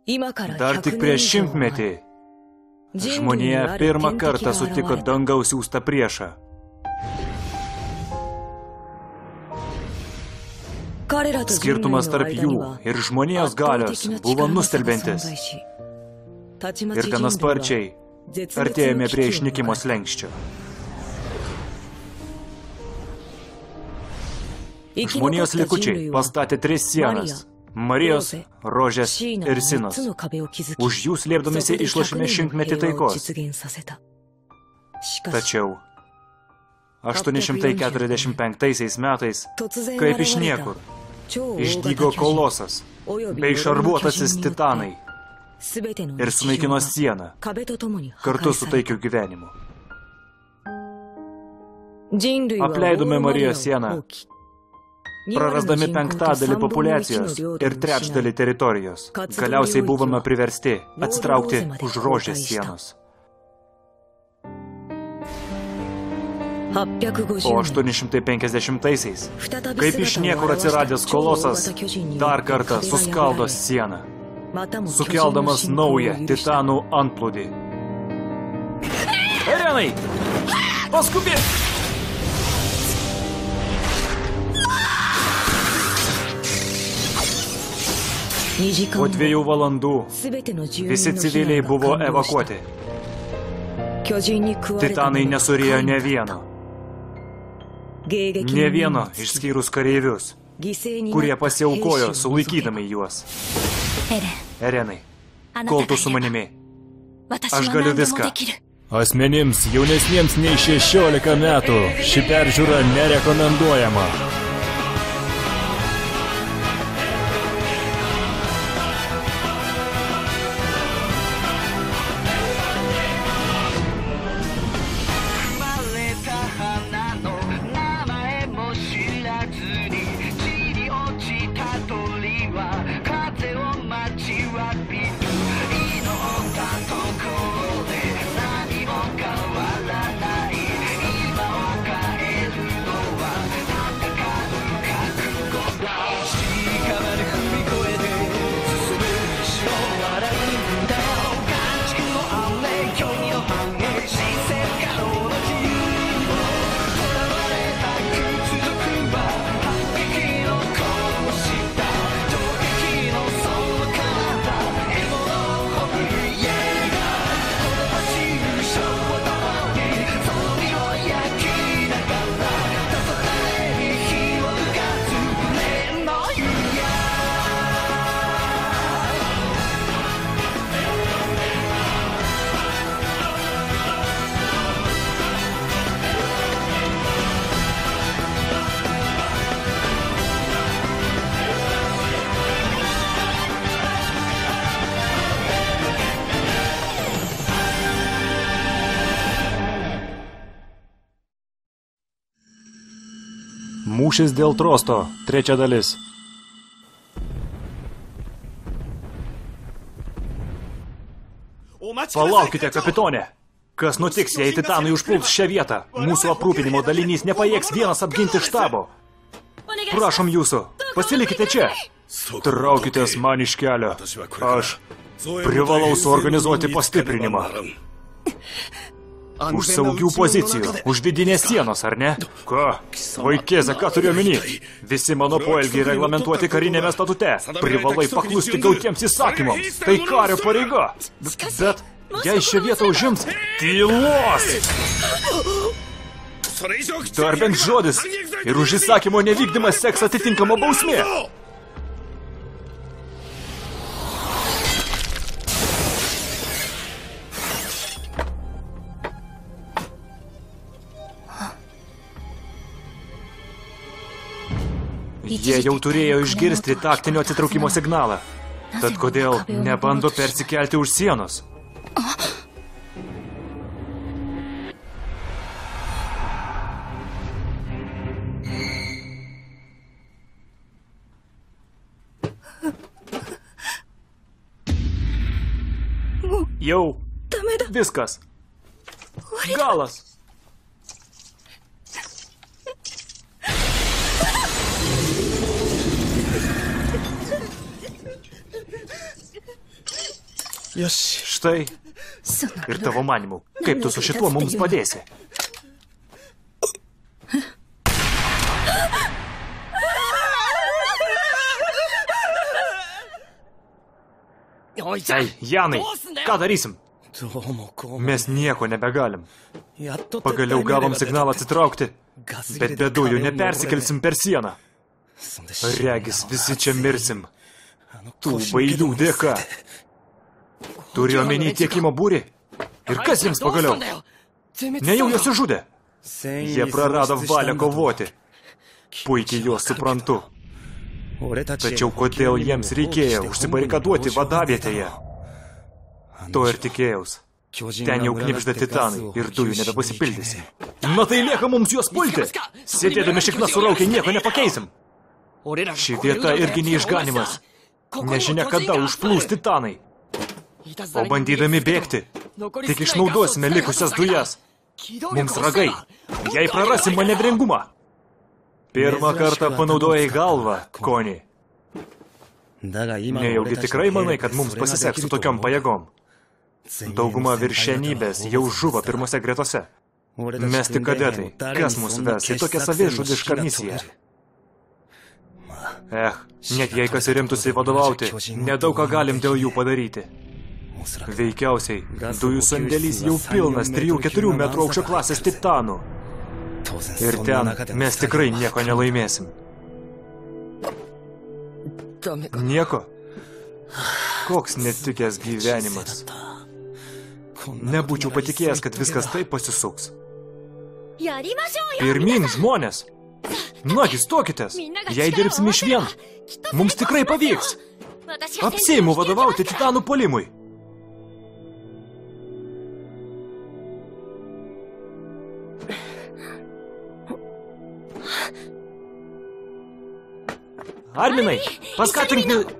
Dar tik prieš 100-metį žmonija pirmą kartą sutiko dangaus siųstą priešą. Skirtumas tarp jų ir žmonijos galios buvo nustelbiantis. Ir gana sparčiai artėjome prie išnykimo slenksčio. Žmonijos likučiai pastatė 3 sienas – Marijos, Rožės ir Sinos. Už jų slėpdamiesi išlošėme 100-metį taikos. Tačiau 845 metais, kaip iš niekur, išdygo kolosas bei šarvuotasis titanai ir sunaikino sieną kartu su taikiu gyvenimu. Apleidome Marijos sieną, prarasdami 5/5 populiacijos ir 3/3 teritorijos. Galiausiai buvome priversti atsitraukti už Rožės sienos. O 850-aisiais, kaip iš niekur atsiradęs kolosas, dar kartą suskaldo sieną, sukeldamas naują titanų antplūdį. Erenai! Paskubėk! Po 2 valandų visi civiliai buvo evakuoti. Titanai nesurėjo ne vieno. Ne vieno išskyrus kareivius, kurie pasiaukojo sulaikydami juos. Erenai, kol tu su manimi, aš galiu viską. Asmenims jaunesniems nei 16 metų ši peržiūra nerekomenduojama. Mūšis dėl Trosto, 3 dalis. Palaukite, kapitonė! Kas nutiks, jei titanai užpuls šią vietą? Mūsų aprūpinimo dalinys nepajėgs vienas apginti štabo. Prašom jūsų, pasilikite čia. Traukitės man iš kelio. Aš privalau suorganizuoti pastiprinimą. Už saugių pozicijų, už vidinės sienos, ar ne? Ką? Vaikėze, ką turiu omeny? Visi mano poelgiai reglamentuoti karinėme statute. Privalai paklusti gautiems įsakymams. Tai kario pareiga. Bet, jei šią vietą užims, tylos! Dar bent žodis. Ir už įsakymo nevykdymas seks atitinkama bausmė. Jie jau turėjo išgirsti taktinio atsitraukimo signalą. Tad kodėl nebando persikelti už sienos? Jau viskas. Galas. Štai. Ir tavo manimu, kaip tu su šituo mums padėsi? Ei, Janai, ką darysim? Mes nieko nebegalim. Pagaliau gavom signalą atsitraukti, bet be dujų nepersikelsim per sieną. Regis, visi čia mirsim. Tų bailių dėka. Turi omeny tiekimo būrį? Ir kas jiems pagaliau? Nejau juos sužudė. Jie prarado valią kovoti. Puikiai juos suprantu. Tačiau kodėl jiems reikėjo užsibarikaduoti vadavietėje? To ir tikėjaus. Ten jau knibžda titanai ir dujų nebepasipildysim. Na tai lieka mums juos pulti. Sėdėdami šikna suraukę nieko nepakeisim. Ši vieta irgi neišganimas. Nežinia kada užplūs titanai. O bandydami bėgti, tik išnaudosime likusias dujas. Mums ragai. Jei prarasim manevringumą. Pirmą kartą panaudojai galvą, Koni. Nejaugi tikrai manai, kad mums pasiseks su tokiom pajėgom? Dauguma viršenybės jau žuvo pirmose gretose. Mes tik kadetai. Kas mūsų ves į tokią savižudišką misiją? Net jei kas rimtųsi vadovauti, nedaug ką galim dėl jų padaryti. Veikiausiai, dujų sandėlys jau pilnas 3-4 metrų aukščio klasės titanų. Ir ten mes tikrai nieko nelaimėsim. Nieko? Koks netikęs gyvenimas. Nebūčiau patikėjęs, kad viskas taip pasisuks. Pirmyn, žmonės! Nagi, stokitės! Jei dirbsim išvien, mums tikrai pavyks! Apsiimu vadovauti titanų puolimui! Arminai, paskatink...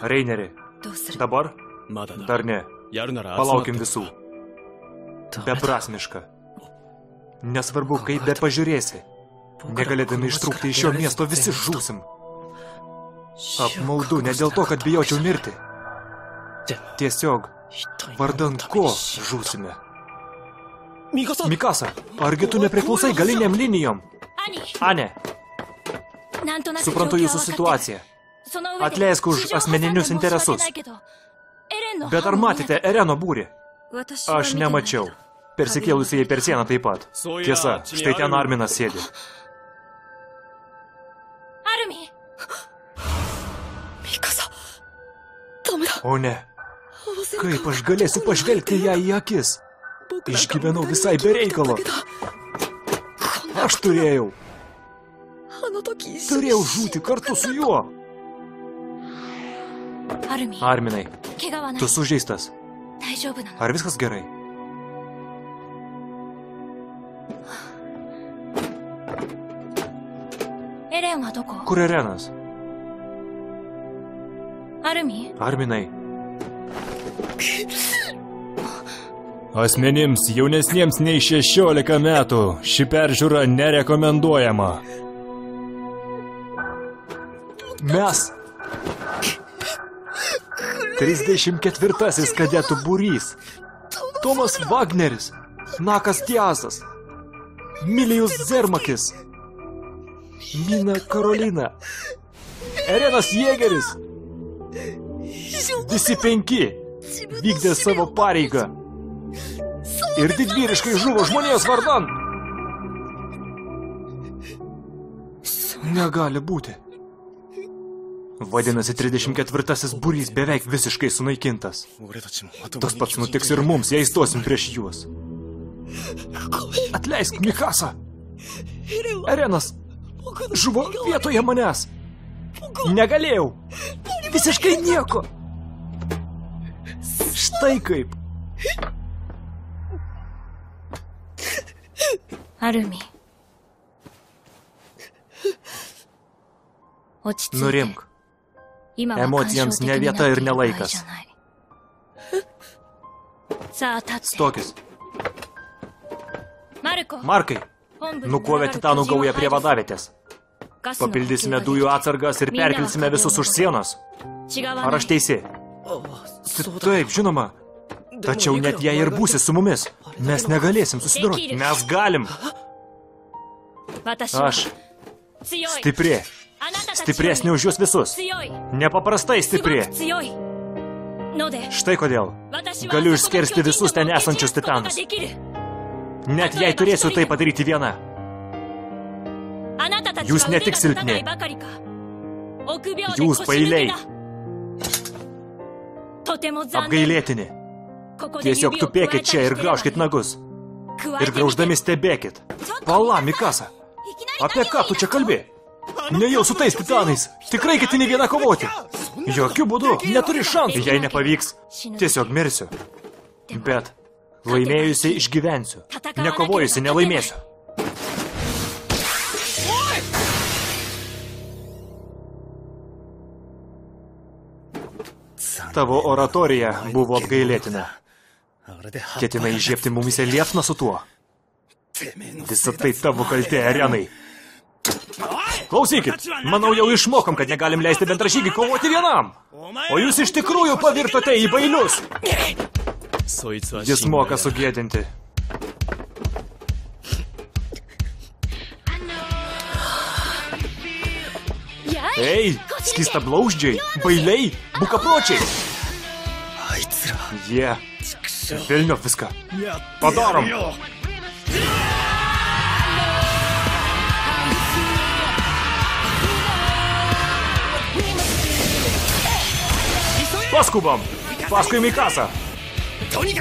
Reineri, dabar? Dar ne. Palaukim visų. Beprasmiška. Nesvarbu, kaip be pažiūrėsi. Negalėdami ištrūkti iš šio miesto visi žūsim. Apmaudu, ne dėl to, kad bijočiau mirti. Tiesiog, vardan ko žūsime? Mikasa, argi tu nepriklausai galiniam linijom? Ane, suprantu jūsų situaciją. Atleisk už asmeninius interesus. Bet ar matėte Ereno būrį? Aš nemačiau. Persikėlusieji per sieną taip pat. Tiesa, štai ten Arminas sėdi. O ne. Kaip aš galėsiu pažvelgti ją į akis? Išgyvenau visai be reikalo. Aš turėjau žūti kartu su juo. Arminai, tu sužeistas. Ar viskas gerai? Kur Erenas? Arminai. Asmenims jaunesniems nei 16 metų ši peržiūra nerekomenduojama. Mes 34 kadetų būrys. Tomas Wagneris, Nakas Tiasas, Milijus Zermakis, Mina Karolina, Erenas Jėgeris. Visi 5 vykdė savo pareigą. Ir didvyriškai žuvo žmonijos vardan. Negali būti. Vadinasi, 34 būrys beveik visiškai sunaikintas. Tas pats nutiks ir mums, jei stosim prieš juos. Atleisk, Mikasa. Erenas žuvo vietoje manęs. Negalėjau. Visiškai nieko. Štai kaip. Arumi. Nurimk. Emocijams ne vieta ir ne laikas. Stokis. Markai, Nukovė titanų gaują prie vadavietės. Papildysime dujų atsargas ir perkelsime visus už sienos. Ar aš teisi? Taip, žinoma. Tačiau net jei ir būsi su mumis, mes negalėsim susidoroti. Mes galim. Aš stipri. Stipresnė už jūs visus. Nepaprastai stipri. Štai kodėl. Galiu išskersti visus ten esančius titanus. Net jei turėsiu tai padaryti viena. Jūs ne tik silpni. Jūs pailiai. Apgailėtini. Tiesiog tupėkit čia ir graužkit nagus. Ir grauždami stebėkit. Pala, Mikasa. Apie ką tu čia kalbi? Nejau su tais titanais. Tikrai ketini vieną kovoti. Jokių būdų. Neturi šansų. Jei nepavyks, tiesiog mirsiu. Bet laimėjusi išgyvensiu. Nekovojusi nelaimėsiu. Tavo oratorija buvo apgailėtina. Ketinai įžiebti mumise liepsną su tuo. Visa tai tavo kaltė, Erenai. Klausykit, manau jau išmokom, kad negalim leisti bendražygį kovoti vienam. O jūs iš tikrųjų pavirtote į bailius. Jis moka sugėdinti. Ei, skystablauzdžiai, bailiai, bukapročiai. Jie, velniop viską. Padarom. Paskubam! Paskui Mikasą!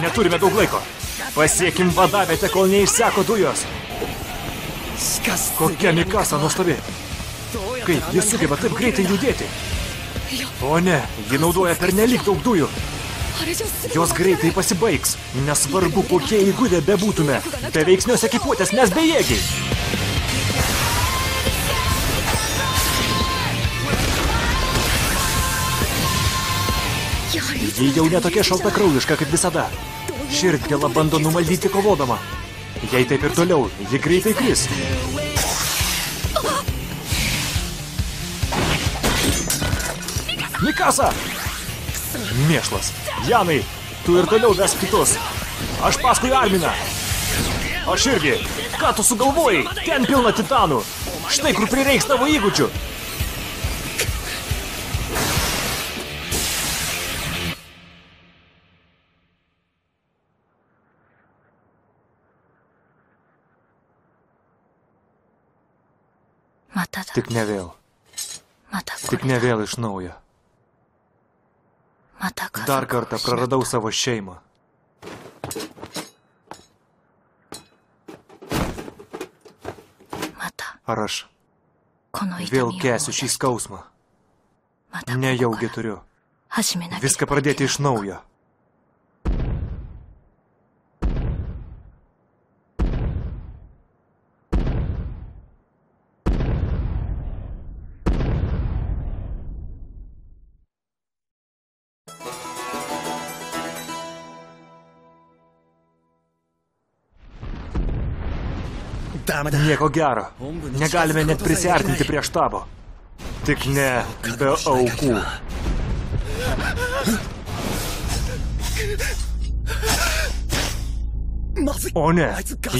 Neturime daug laiko. Pasiekim vadavietę, kol neišseko dujos. Kokia Mikasa nuostabi. Kaip jis sugeba taip greitai judėti? O ne, ji naudoja pernelyg daug dujų. Jos greitai pasibaigs. Nesvarbu, kokie įgudę bebūtume. Beveiksnios ekipuotės mes bejėgiai. Ji jau netokia šaltakraujiška kaip visada. Širdgėla bando numaldyti kovodama. Jei taip ir toliau, ji greitai kris. Mikasa! Mėšlas. Janai, tu ir toliau vesk kitus. Aš paskui Arminą. Aš irgi. Ką tu sugalvojai? Ten pilna titanų. Štai kur prireiks tavo įgūdžių. Tik ne vėl. Tik ne vėl iš naujo. Dar kartą praradau savo šeimą. Ar aš vėl kęsiu šį skausmą? Nejaugi turiu viską pradėti iš naujo. Nieko gero. Negalime net prisiartinti prie štabo. Tik ne be aukų. O ne,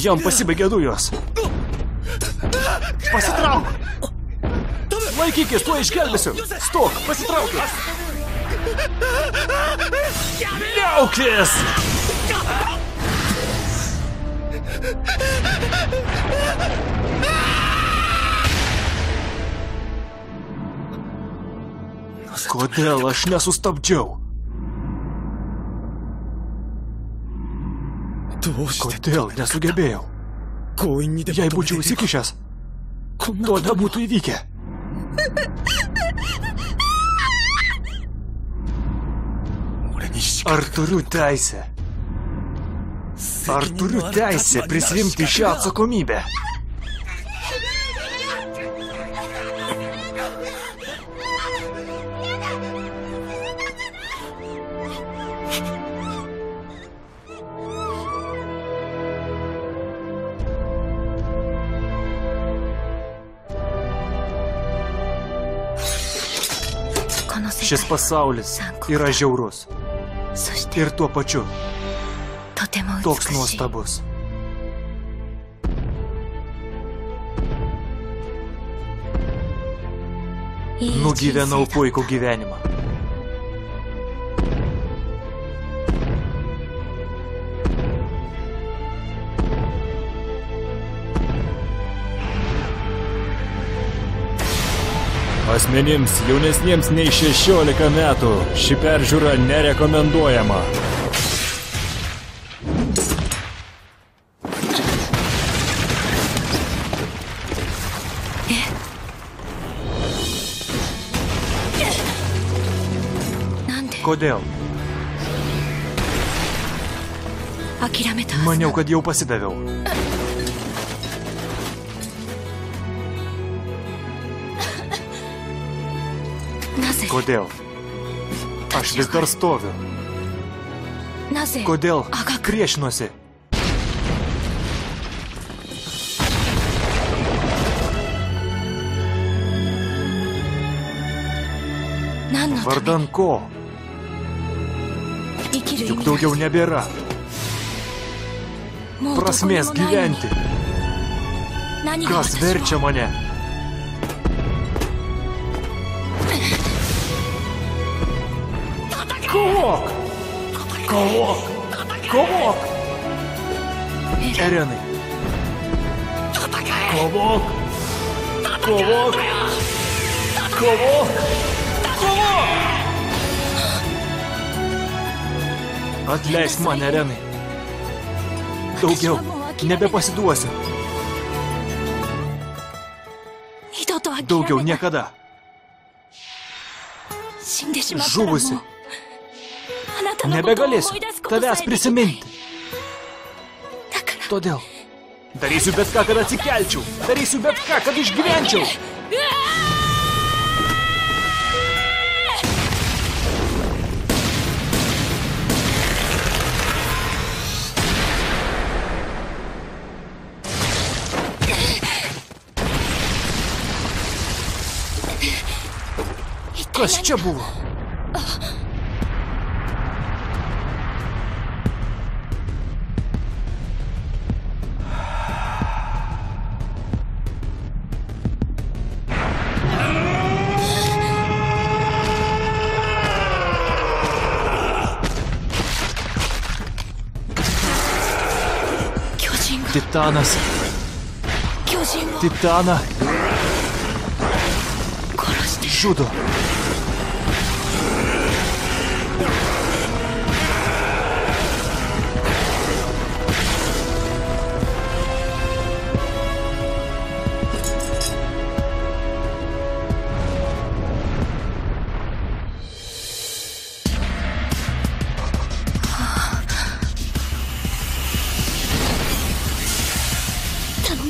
jam pasibaigė dujos. Pasitrauk! Laikykis, tuo išgelbėsiu. Stok, pasitraukis. Liaukis! Kodėl aš nesustabdžiau? Kodėl nesugebėjau? Jei būčiau įsikišęs, to nebūtų įvykę. Ar turiu teisę? Ar turiu teisę prisiimti šią atsakomybę? Šis pasaulis yra žiaurus. Ir tuo pačiu toks nuostabus. Nugyvenau puikų gyvenimą. Asmenims jaunesniems nei 16 metų ši peržiūra nerekomenduojama. Kodėl? Maniau, kad jau pasidaviau. Kodėl? Aš vis dar stoviu. Kodėl priešinuosi? Vardan ko? Juk daugiau nebėra prasmės gyventi. Kas verčia mane? Kovok! Kovok! Kovok! Erenai! Kovok! Kovok! Kovok! Kovok! Atleisk man, Erenai. Daugiau nebepasiduosiu. Daugiau niekada. Žuvusi. Nebegalėsiu tavęs prisiminti. Todėl darysiu bet ką, kad atsikelčiau. Darysiu bet ką, kad išgyvenčiau. Kas čia buvo? Titanas. Titaną žudo.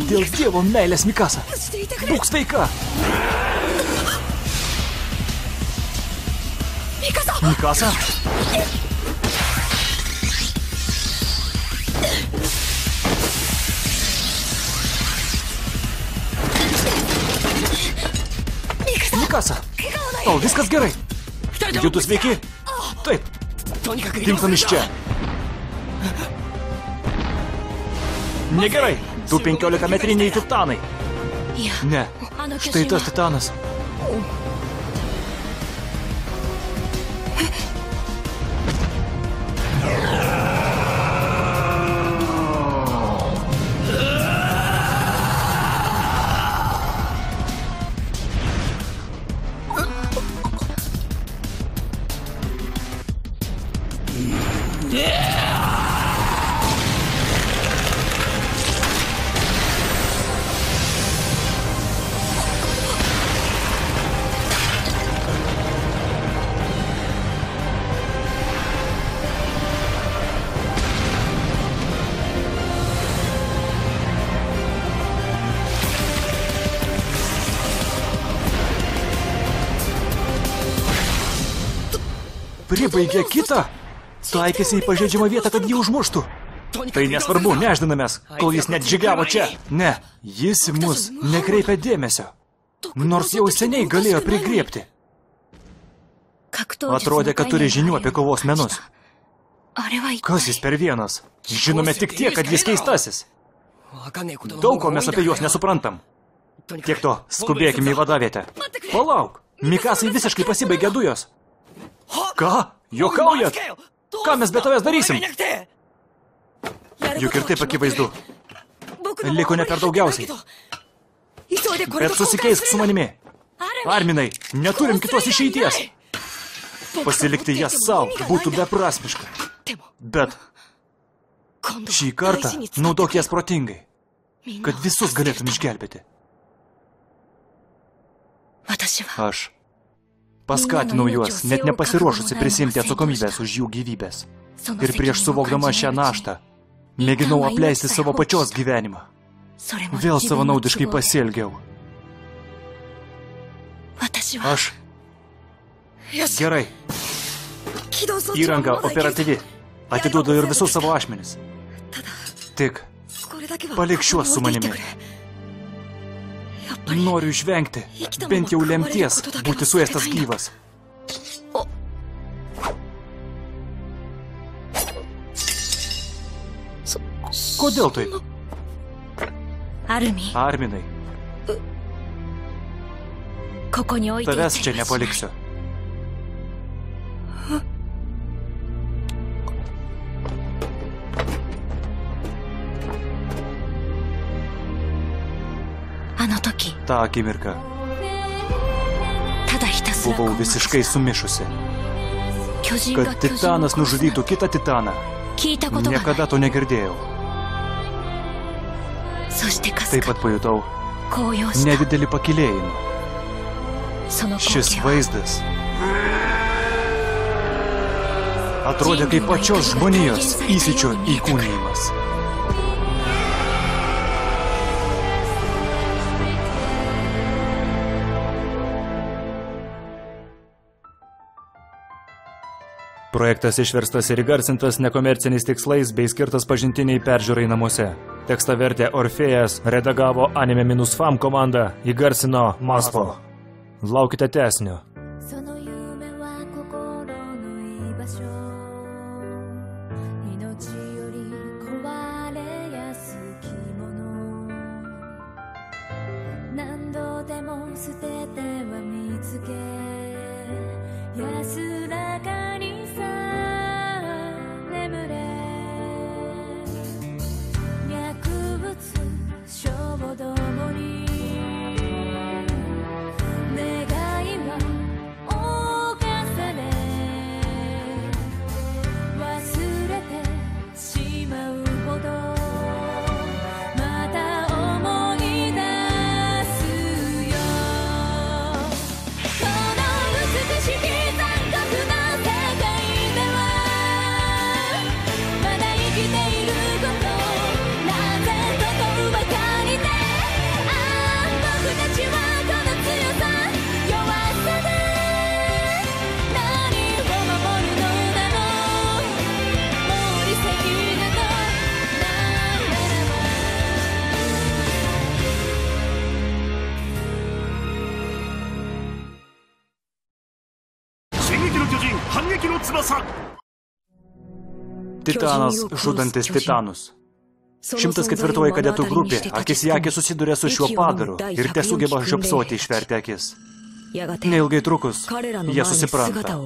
Dėl Dievo meilės, Mikasa. Būk sveika. Mikasa? Mikasa, tau viskas gerai? Jūtų sveiki? Taip. Dingstam iš čia. Negerai. Tu 15-metriniai titanai. Ne, štai tas titanas. Pribaigė kitą. Taikėsi į pažeidžiamą vietą, kad jį užmuštų. Tai nesvarbu, neždinamės, kol jis net žygiavo čia. Ne, jis į mus nekreipia dėmesio. Nors jau seniai galėjo prigriebti. Atrodė, kad turi žinių apie kovos menus. Kas jis per vienas? Žinome tik tiek, kad jis keistasis. Daug ko mes apie juos nesuprantam. Tiek to, skubėkime į vadavietę. Palauk, Mikasai visiškai pasibaigė dujos. Ką? Juokaujat? Ką mes be tavęs darysim? Juk ir taip akivaizdu. Liko ne per daugiausiai. Bet susikeisk su manimi. Arminai, neturim kitos išeities. Pasilikti jas savo būtų beprasmiška. Bet šį kartą naudok jas protingai, kad visus galėtum išgelbėti. Aš paskatinau juos, net nepasiruošusi prisimti atsakomybės už jų gyvybės. Ir prieš suvokdama šią naštą, mėginau apleisti savo pačios gyvenimą. Vėl savanaudiškai pasielgiau. Aš... Gerai. Įranga operatyvi. Atiduodu ir visus savo ašmenis. Tik palik šiuos su manimi. Noriu išvengti, bent jau lemties, būti suėstas gyvas. Kodėl taip? Arminai. Tavęs čia nepaliksiu. Ta akimirka buvau visiškai sumišusi. Kad titanas nužudytų kitą titaną, niekada to negirdėjau. Taip pat pajutau nedidelį pakylėjimą. Šis vaizdas atrodė kaip pačios žmonijos įsičio įkūnijimas. Projektas išverstas ir įgarsintas nekomerciniais tikslais bei skirtas pažintiniai peržiūrai namuose. Tekstą vertė Orfėjas, redagavo Anime-Fam komanda, įgarsino Maspo. Laukite tęsinio. Titanas žudantis titanus. 104 kadetų grupė akis į akį susiduria su šiuo padaru ir tesugeba žiopsoti išverti akis. Neilgai trukus, jie susipranta.